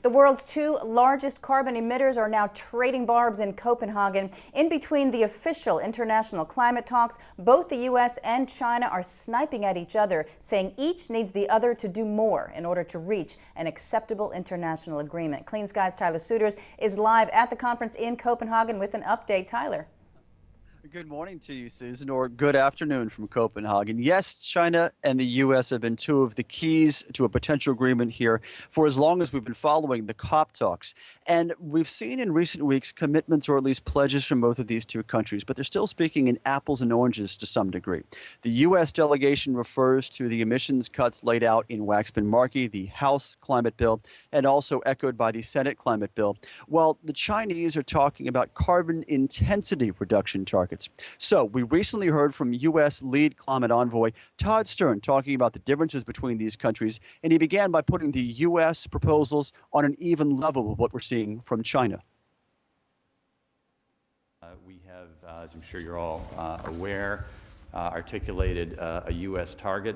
The world's two largest carbon emitters are now trading barbs in Copenhagen. In between the official international climate talks, both the U.S. and China are sniping at each other, saying each needs the other to do more in order to reach an acceptable international agreement. Clean Skies' Tyler Suiters is live at the conference in Copenhagen with an update. Tyler. Good morning to you, Susan, or good afternoon from Copenhagen. Yes, China and the U.S. have been two of the keys to a potential agreement here for as long as we've been following the COP talks. And we've seen in recent weeks commitments or at least pledges from both of these two countries, but they're still speaking in apples and oranges to some degree. The U.S. delegation refers to the emissions cuts laid out in Waxman-Markey, the House climate bill, and also echoed by the Senate climate bill, while the Chinese are talking about carbon intensity reduction targets. So we recently heard from U.S. lead climate envoy Todd Stern talking about the differences between these countries, and he began by putting the U.S. proposals on an even level with what we're seeing from China. We have, as I'm sure you're all aware, articulated a U.S. target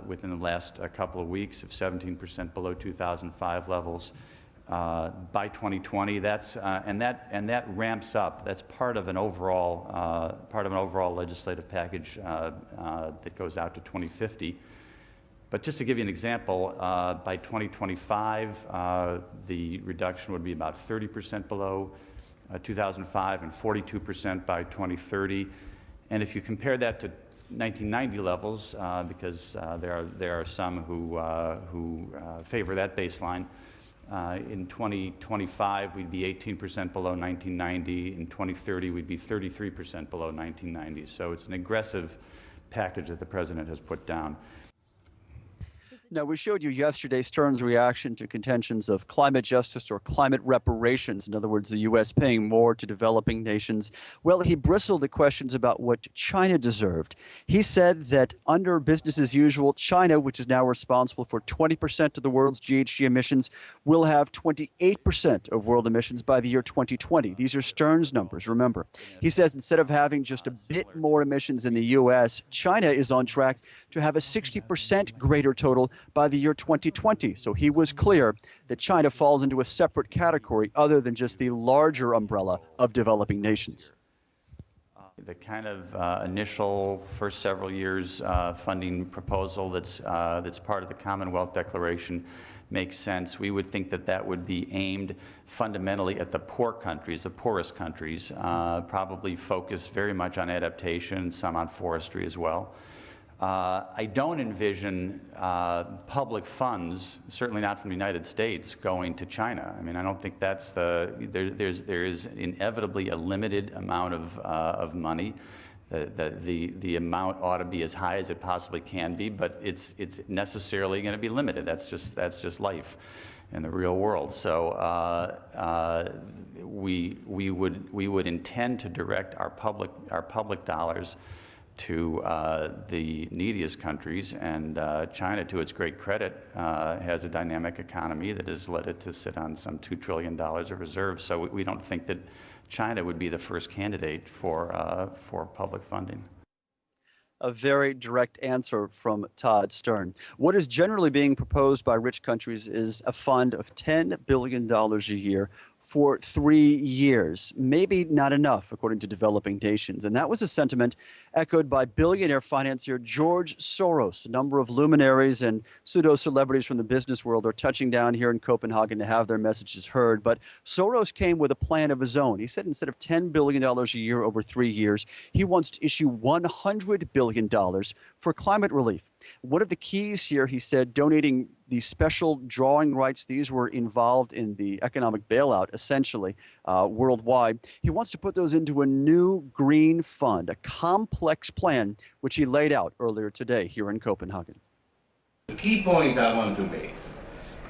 within the last couple of weeks of 17% below 2005 levels. By 2020, and that ramps up. That's part of an overall legislative package that goes out to 2050. But just to give you an example, by 2025, the reduction would be about 30% below 2005 and 42% by 2030. And if you compare that to 1990 levels, because there are some who favor that baseline. In 2025, we'd be 18% below 1990. In 2030, we'd be 33% below 1990. So it's an aggressive package that the president has put down. Now, we showed you yesterday Stern's reaction to contentions of climate justice or climate reparations. In other words, the U.S. paying more to developing nations. Well, he bristled at questions about what China deserved. He said that under business as usual, China, which is now responsible for 20% of the world's GHG emissions, will have 28% of world emissions by the year 2020. These are Stern's numbers, remember. He says instead of having just a bit more emissions in the U.S., China is on track to have a 60% greater total by the year 2020. So he was clear that China falls into a separate category other than just the larger umbrella of developing nations. The kind of initial first several years funding proposal that's part of the Commonwealth Declaration makes sense. We would think that that would be aimed fundamentally at the poor countries, the poorest countries, probably focused very much on adaptation, some on forestry as well. I don't envision public funds, certainly not from the United States, going to China. I mean, I don't think that's there is inevitably a limited amount of money. The amount ought to be as high as it possibly can be, but it's necessarily going to be limited. That's just life in the real world. So we would intend to direct our public dollars to the neediest countries, and China, to its great credit, has a dynamic economy that has led it to sit on some $2 trillion of reserves. So we don't think that China would be the first candidate for public funding. A very direct answer from Todd Stern. What is generally being proposed by rich countries is a fund of $10 billion a year for 3 years. Maybe not enough, according to developing nations. And that was a sentiment echoed by billionaire financier George Soros. A number of luminaries and pseudo-celebrities from the business world are touching down here in Copenhagen to have their messages heard. But Soros came with a plan of his own. He said instead of $10 billion a year over 3 years, he wants to issue $100 billion for climate relief. One of the keys here, he said, donating the special drawing rights. These were involved in the economic bailout, essentially, worldwide. He wants to put those into a new green fund, a complex plan, which he laid out earlier today here in Copenhagen. The key point I want to make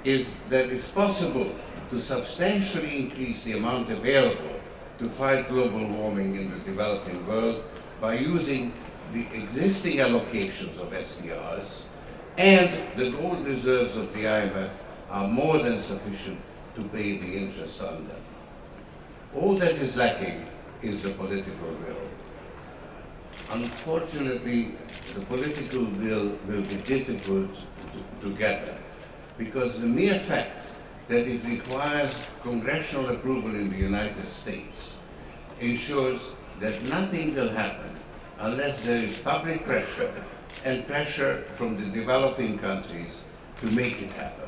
is that it's possible to substantially increase the amount available to fight global warming in the developing world by using the existing allocations of SDRs, and the gold reserves of the IMF are more than sufficient to pay the interest on them. All that is lacking is the political will. Unfortunately, the political will be difficult to gather, because the mere fact that it requires congressional approval in the United States ensures that nothing will happen unless there is public pressure and pressure from the developing countries to make it happen.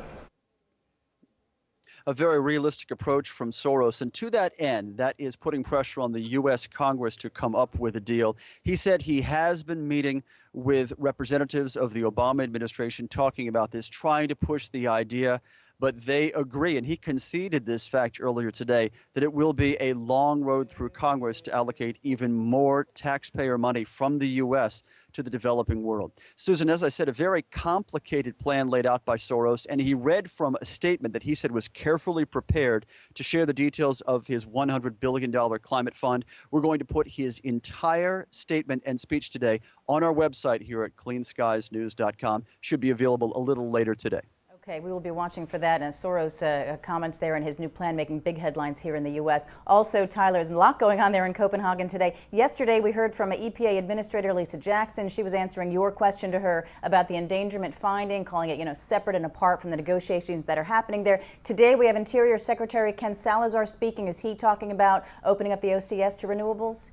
A very realistic approach from Soros. And to that end, that is putting pressure on the U.S. Congress to come up with a deal. He said he has been meeting with representatives of the Obama administration talking about this, trying to push the idea, but they agree. And he conceded this fact earlier today, that it will be a long road through Congress to allocate even more taxpayer money from the U.S. to the developing world. Susan, as I said, a very complicated plan laid out by Soros, and he read from a statement that he said was carefully prepared to share the details of his $100 billion climate fund. We're going to put his entire statement and speech today on our website here at cleanskiesnews.com. Should be available a little later today. Okay, we will be watching for that. And Soros comments there in his new plan making big headlines here in the U.S. Also, Tyler, there's a lot going on there in Copenhagen today. Yesterday, we heard from EPA Administrator Lisa Jackson. She was answering your question to her about the endangerment finding, calling it, separate and apart from the negotiations that are happening there. Today, we have Interior Secretary Ken Salazar speaking. Is he talking about opening up the OCS to renewables?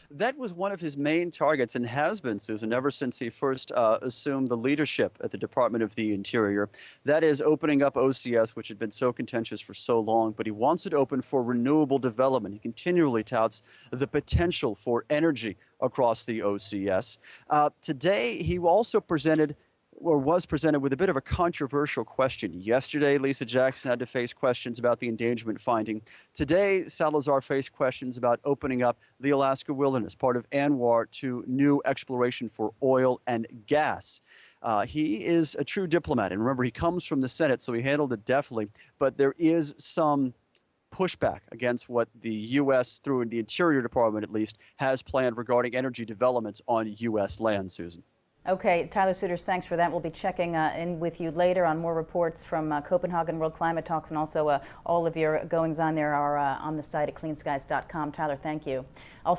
That was one of his main targets and has been, Susan, ever since he first assumed the leadership at the Department of the Interior. That is opening up OCS, which had been so contentious for so long, but he wants it open for renewable development. He continually touts the potential for energy across the OCS. Today, he also was presented with a bit of a controversial question. Yesterday, Lisa Jackson had to face questions about the endangerment finding. Today, Salazar faced questions about opening up the Alaska wilderness, part of ANWR, to new exploration for oil and gas. He is a true diplomat, and remember, he comes from the Senate, so he handled it deftly, but there is some pushback against what the U.S., through the Interior Department at least, has planned regarding energy developments on U.S. land, Susan. Okay, Tyler Suiters, thanks for that. We'll be checking in with you later on more reports from Copenhagen World Climate Talks, and also all of your goings on there are on the site at cleanskies.com. Tyler, thank you. Also